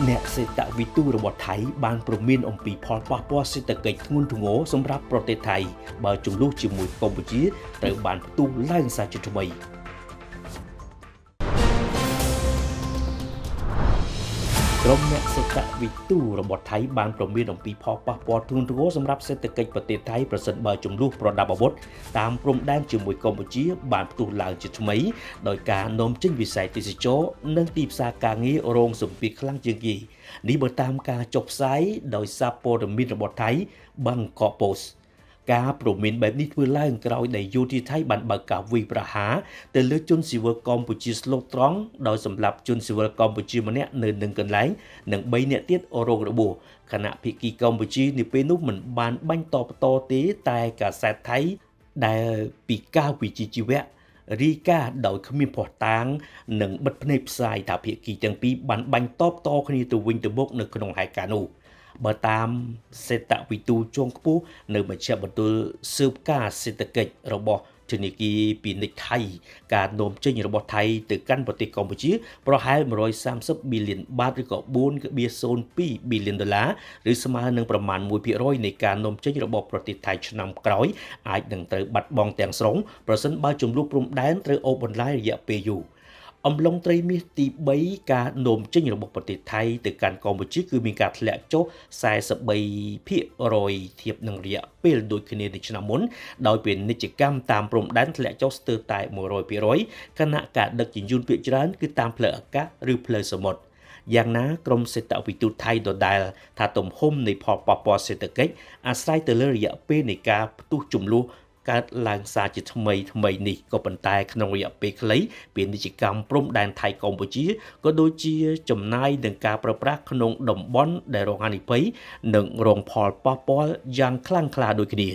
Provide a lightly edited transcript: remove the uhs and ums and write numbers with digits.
អ្នកសេដ្ឋវិទូរបស់ថៃបានព្រមានអំពីផលប៉ះពាល់សេដ្ឋកិច្ចធ្ងន់ធ្ងរសម្រាប់ប្រទេសថៃបើជម្លោះជាមួយកម្ពុជាត្រូវបានផ្ទុះឡើងសារជាថ្មីក្រុមអ្នកសេដ្ឋវិទូរបស់ថៃបានព្រមានអំពីផលប៉ះពាល់ធ្ងន់ធ្ងរសម្រាប់សេដ្ឋកិច្ចប្រទេសថៃប្រសិនបើជម្លោះប្រដាប់អាវុធតាមព្រំដែនជាមួយកម្ពុជាបានផ្ទុះឡើងជាថ្មីដោយការនាំចេញវិស័យទេសចរនិងទីផ្សារការងាររងសម្ពាធខ្លាំងជាងគេនេះបើតាមការចុះផ្សាយដោយសារព័ត៌មានរបស់ថៃ Bangkok Post ការព្រមានបែបនេះធ្វើឡើងក្រោយដែលយោធាថៃបានបើកការវាយប្រហារទៅលើជនស៊ីវិលកម្ពុជាស្លូតត្រង់ដោយសម្លាប់ជនស៊ីវិលកម្ពុជាម្នាក់នៅនឹងកន្លែងនិង3នាក់ទៀតរងរបួសខណៈភាគីកម្ពុជានាពេលនោះមិនបានបាញ់តបតទេតែកាសែតថៃដែលពីការវិជ្ជាជីវៈរីកាដោយគ្មានភ័ស្តុតាងនិងបិទភ្នែកផ្សាយថាភាគីទាំងពីរបានបាញ់តបតគ្នាទៅវិញទៅមកនៅក្នុងហេតុការណ៍នោះបើតាមសេដ្ឋវិទូជាន់ខ្ពស់នៅមជ្ឈមណ្ឌលស៊ើបការសេដ្ឋកិច្ចរបស់ធនាគារពាណិជ្ជថៃការនាំចេញរបស់ថៃទៅកាន់ប្រទេសកម្ពុជាប្រហែល130 ប៊ីលានបាតឬក៏ 4.02 ប៊ីលានដុល្លារឬស្មើនឹងប្រមាណ 1% នៃការនាំចេញរបស់ប្រទេសថៃឆ្នាំក្រោយអាចនឹងត្រូវបាត់បង់ទាំងស្រុងប្រសិនបើចំនួនព្រំដែនត្រូវអូសបន្លាយរយៈពេលយូរអំឡុងត្រីមាសទី3ការនាំចេញរបស់ប្រទេសថៃទៅកាន់កម្ពុជាគឺមានការធ្លាក់ចុះ 43% ធៀបនឹងរយៈពេលដូចគ្នានៃឆ្នាំមុនដោយពាណិជ្ជកម្មតាមព្រំដែនធ្លាក់ចុះស្ទើរតែ 100% ខណៈការដឹកជញ្ជូនភាគច្រើនគឺតាមផ្លូវអាកាសឬផ្លូវសមុទ្រយ៉ាងណាក្រមសេដ្ឋវិទូថៃដដែលថាទំហំនៃផលប៉ះពាល់សេដ្ឋកិច្ចអាស្រ័យទៅលើរយៈពេលនៃការផ្ទុះជម្លោះកើតឡើងសារជាថ្មីនេះក៏ប៉ុន្តែក្នុងរយៈពេលខ្លីពាណិជ្ជកម្មព្រំដែនថៃកម្ពុជាក៏ដូចជាចំណាយនឹងការប្រើប្រាស់ក្នុងតំបន់ដែលរងហានិភ័យនិងរងផលប៉ះពាល់យ៉ាងខ្លាំងក្លាដូចគ្នា